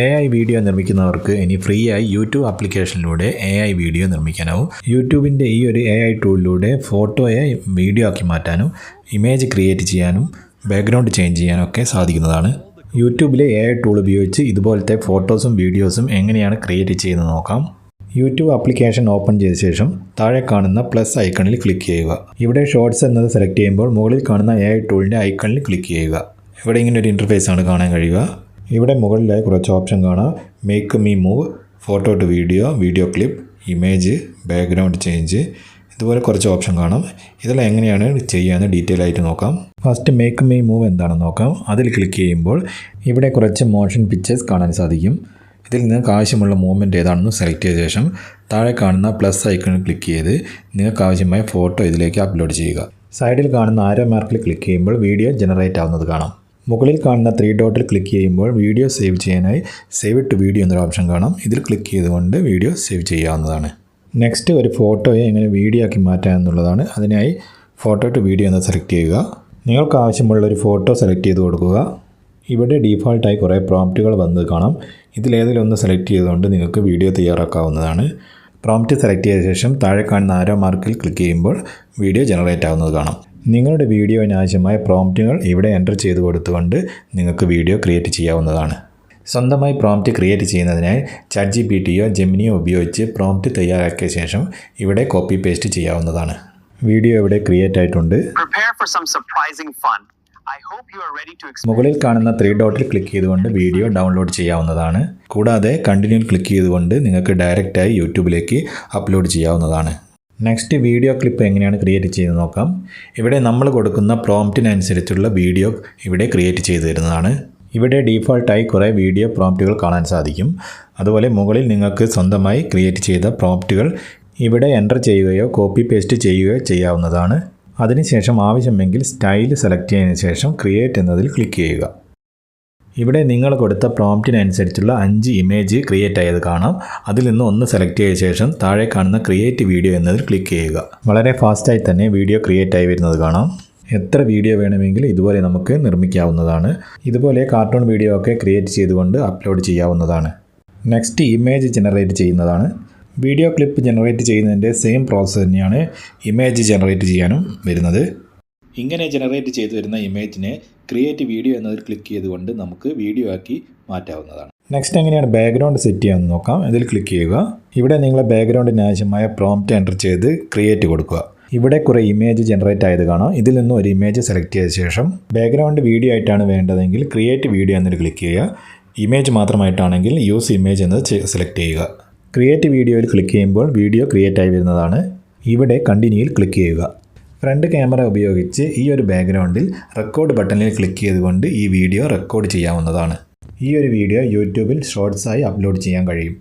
AI video നിർമ്മിക്കുന്നവർക്ക് ഇനി free ആയി YouTube ആപ്ലിക്കേഷനിലൂടെ AI video നിർമ്മിക്കാനാവും. യൂട്യൂബിൻ്റെ ഈ ഒരു AI ടൂളിലൂടെ ഫോട്ടോയെ വീഡിയോ ആക്കി മാറ്റാനും ഇമേജ് ക്രിയേറ്റ് ചെയ്യാനും ബാക്ക്ഗ്രൗണ്ട് ചേഞ്ച് ചെയ്യാനും ഒക്കെ സാധിക്കുന്നതാണ്. യൂട്യൂബിലെ AI ടൂൾ ഉപയോഗിച്ച് ഇതുപോലത്തെ ഫോട്ടോസും വീഡിയോസും എങ്ങനെയാണ് ക്രിയേറ്റ് ചെയ്യുന്നത് നോക്കാം. യൂട്യൂബ് ആപ്ലിക്കേഷൻ ഓപ്പൺ ചെയ്ത ശേഷം താഴെ കാണുന്ന പ്ലസ് ഐക്കണിൽ ക്ലിക്ക് ചെയ്യുക. ഇവിടെ ഷോർട്സ് എന്നത് സെലക്ട് ചെയ്യുമ്പോൾ മുകളിൽ കാണുന്ന AI ടൂളിൻ്റെ ഐക്കണിൽ ക്ലിക്ക് ചെയ്യുക. ഇവിടെ ഇങ്ങനെ ഒരു ഇൻ്റർഫേസ് ആണ് കാണാൻ കഴിയുക. ഇവിടെ മുകളിലായി കുറച്ച് ഓപ്ഷൻ കാണാം. Make me move, photo to video, video clip, image, background change, ഇതുപോലെ കുറച്ച് ഓപ്ഷൻ കാണാം. ഇതെല്ലാം എങ്ങനെയാണ് ചെയ്യാമെന്ന് ഡീറ്റെയിൽ ആയിട്ട് നോക്കാം. ഫസ്റ്റ് മേക്ക് മീ മൂവ് എന്താണെന്ന് നോക്കാം. അതിൽ ക്ലിക്ക് ചെയ്യുമ്പോൾ ഇവിടെ കുറച്ച് മോഷൻ പിക്ചേഴ്സ് കാണാൻ സാധിക്കും. ഇതിൽ നിങ്ങൾക്ക് ആവശ്യമുള്ള മൂവ്മെൻറ്റ് ഏതാണെന്ന് സെലക്ട് ചെയ്ത ശേഷം താഴെ കാണുന്ന പ്ലസ് ഐക്കണിൽ ക്ലിക്ക് ചെയ്ത് നിങ്ങൾക്ക് ആവശ്യമായ ഫോട്ടോ ഇതിലേക്ക് അപ്ലോഡ് ചെയ്യുക. സൈഡിൽ കാണുന്ന ആരോ മാർക്കിൽ ക്ലിക്ക് ചെയ്യുമ്പോൾ വീഡിയോ ജനറേറ്റ് ആവുന്നത് കാണാം. മുകളിൽ കാണുന്ന 3 ഡോട്ടിൽ ക്ലിക്ക് ചെയ്യുമ്പോൾ വീഡിയോ സേവ് ചെയ്യാനായി സേവ് ടു വീഡിയോ എന്നൊരു ഓപ്ഷൻ കാണാം. ഇതിൽ ക്ലിക്ക് ചെയ്തുകൊണ്ട് വീഡിയോ സേവ് ചെയ്യാവുന്നതാണ്. നെക്സ്റ്റ് ഒരു ഫോട്ടോയെ എങ്ങനെ വീഡിയോ ആക്കി മാറ്റാം എന്നുള്ളതാണ്. അതിനായി ഫോട്ടോ ടു വീഡിയോ എന്ന് സെലക്ട് ചെയ്യുക. നിങ്ങൾക്ക് ആവശ്യമുള്ള ഒരു ഫോട്ടോ സെലക്ട് ചെയ്ത് കൊടുക്കുക. ഇവിടെ ഡീഫോൾട്ടായി കുറേ പ്രോംപ്റ്റുകൾ വന്നത് കാണാം. ഇതിലേതെങ്കിലും ഒന്ന് സെലക്ട് ചെയ്തുകൊണ്ട് നിങ്ങൾക്ക് വീഡിയോ തയ്യാറാക്കാവുന്നതാണ്. പ്രോംപ്റ്റ് സെലക്ട് ചെയ്ത ശേഷം താഴെ കാണുന്ന ആരോ മാർക്കിൽ ക്ലിക്ക് ചെയ്യുമ്പോൾ വീഡിയോ ജനറേറ്റ് ആവുന്നത് കാണാം. നിങ്ങളുടെ വീഡിയോയിന് ആവശ്യമായ പ്രോംപ്റ്റുകൾ ഇവിടെ എൻ്റർ ചെയ്ത് കൊടുത്തുകൊണ്ട് നിങ്ങൾക്ക് വീഡിയോ ക്രിയേറ്റ് ചെയ്യാവുന്നതാണ്. സ്വന്തമായി പ്രോംപ്റ്റ് ക്രിയേറ്റ് ചെയ്യുന്നതിനായി ChatGPTയോ ജെമിനിയോ ഉപയോഗിച്ച് പ്രോംപ്റ്റ് തയ്യാറാക്കിയ ശേഷം ഇവിടെ കോപ്പി പേസ്റ്റ് ചെയ്യാവുന്നതാണ്. വീഡിയോ ഇവിടെ ക്രിയേറ്റ് ആയിട്ടുണ്ട്. മുകളിൽ കാണുന്ന 3 ഡോട്ടിൽ ക്ലിക്ക് ചെയ്തുകൊണ്ട് വീഡിയോ ഡൗൺലോഡ് ചെയ്യാവുന്നതാണ്. കൂടാതെ കണ്ടിന്യൂൽ ക്ലിക്ക് ചെയ്തുകൊണ്ട് നിങ്ങൾക്ക് ഡയറക്റ്റായി യൂട്യൂബിലേക്ക് അപ്ലോഡ് ചെയ്യാവുന്നതാണ്. നെക്സ്റ്റ് വീഡിയോ ക്ലിപ്പ് എങ്ങനെയാണ് ക്രിയേറ്റ് ചെയ്യുന്നത് നോക്കാം. ഇവിടെ നമ്മൾ കൊടുക്കുന്ന പ്രോംപ്റ്റിനനുസരിച്ചുള്ള വീഡിയോ ഇവിടെ ക്രിയേറ്റ് ചെയ്തു തരുന്നതാണ്. ഇവിടെ ഡീഫോൾട്ടായി കുറേ വീഡിയോ പ്രോംപ്റ്റുകൾ കാണാൻ സാധിക്കും. അതുപോലെ മുകളിൽ നിങ്ങൾക്ക് സ്വന്തമായി ക്രിയേറ്റ് ചെയ്ത പ്രോംപ്റ്റുകൾ ഇവിടെ എൻ്റർ ചെയ്യുകയോ കോപ്പി പേസ്റ്റ് ചെയ്യുകയോ ചെയ്യാവുന്നതാണ്. അതിനുശേഷം ആവശ്യമെങ്കിൽ സ്റ്റൈൽ സെലക്ട് ചെയ്തതിന് ശേഷം ക്രിയേറ്റ് എന്നതിൽ ക്ലിക്ക് ചെയ്യുക. ഇവിടെ നിങ്ങൾ കൊടുത്ത പ്രോംപ്റ്റിനനുസരിച്ചുള്ള 5 ഇമേജ് ക്രിയേറ്റ് ആയത് കാണാം. അതിൽ നിന്ന് ഒന്ന് സെലക്ട് ചെയ്ത ശേഷം താഴെ കാണുന്ന ക്രിയേറ്റ് വീഡിയോ എന്നതിൽ ക്ലിക്ക് ചെയ്യുക. വളരെ ഫാസ്റ്റായി തന്നെ വീഡിയോ ക്രിയേറ്റ് ആയി വരുന്നത് കാണാം. എത്ര വീഡിയോ വേണമെങ്കിലും ഇതുപോലെ നമുക്ക് നിർമ്മിക്കാവുന്നതാണ്. ഇതുപോലെ കാർട്ടൂൺ വീഡിയോ ഒക്കെ ക്രിയേറ്റ് ചെയ്തുകൊണ്ട് അപ്ലോഡ് ചെയ്യാവുന്നതാണ്. നെക്സ്റ്റ് ഇമേജ് ജനറേറ്റ് ചെയ്യുന്നതാണ്. വീഡിയോ ക്ലിപ്പ് ജനറേറ്റ് ചെയ്യുന്നതിൻ്റെ സെയിം പ്രോസസ്സ് തന്നെയാണ് ഇമേജ് ജനറേറ്റ് ചെയ്യാനും വരുന്നത്. ഇങ്ങനെ ജനറേറ്റ് ചെയ്തു വരുന്ന ഇമേജിനെ ക്രിയേറ്റ് വീഡിയോ എന്നതിൽ ക്ലിക്ക് ചെയ്തുകൊണ്ട് നമുക്ക് വീഡിയോ ആക്കി മാറ്റാവുന്നതാണ്. നെക്സ്റ്റ് എങ്ങനെയാണ് ബാക്ക്ഗ്രൗണ്ട് സെറ്റ് ചെയ്യാമെന്ന് നോക്കാം. ഇതിൽ ക്ലിക്ക് ചെയ്യുക. ഇവിടെ നിങ്ങളെ ബാക്ക്ഗ്രൗണ്ടിന് ആവശ്യമായ പ്രോംപ്റ്റ് എൻ്റർ ചെയ്ത് ക്രിയേറ്റ് കൊടുക്കുക. ഇവിടെ കുറേ ഇമേജ് ജനറേറ്റ് ആയത് കാണാം. ഇതിൽ നിന്ന് ഒരു ഇമേജ് സെലക്ട് ചെയ്ത ശേഷം ബാക്ക്ഗ്രൗണ്ട് വീഡിയോ ആയിട്ടാണ് വേണ്ടതെങ്കിൽ ക്രിയേറ്റ് വീഡിയോ എന്നതിൽ ക്ലിക്ക് ചെയ്യുക. ഇമേജ് മാത്രമായിട്ടാണെങ്കിൽ യൂസ് ഇമേജ് എന്നത് സെലക്ട് ചെയ്യുക. ക്രിയേറ്റ് വീഡിയോയിൽ ക്ലിക്ക് ചെയ്യുമ്പോൾ വീഡിയോ ക്രിയേറ്റ് ആയി വരുന്നതാണ്. ഇവിടെ കണ്ടിന്യൂയിൽ ക്ലിക്ക് ചെയ്യുക. ഫ്രണ്ട് ക്യാമറ ഉപയോഗിച്ച് ഈ ഒരു ബാക്ക്ഗ്രൗണ്ടിൽ റെക്കോർഡ് ബട്ടണിൽ ക്ലിക്ക് ചെയ്തുകൊണ്ട് ഈ വീഡിയോ റെക്കോർഡ് ചെയ്യാവുന്നതാണ്. ഈ ഒരു വീഡിയോ യൂട്യൂബിൽ ഷോർട്സായി അപ്ലോഡ് ചെയ്യാൻ കഴിയും.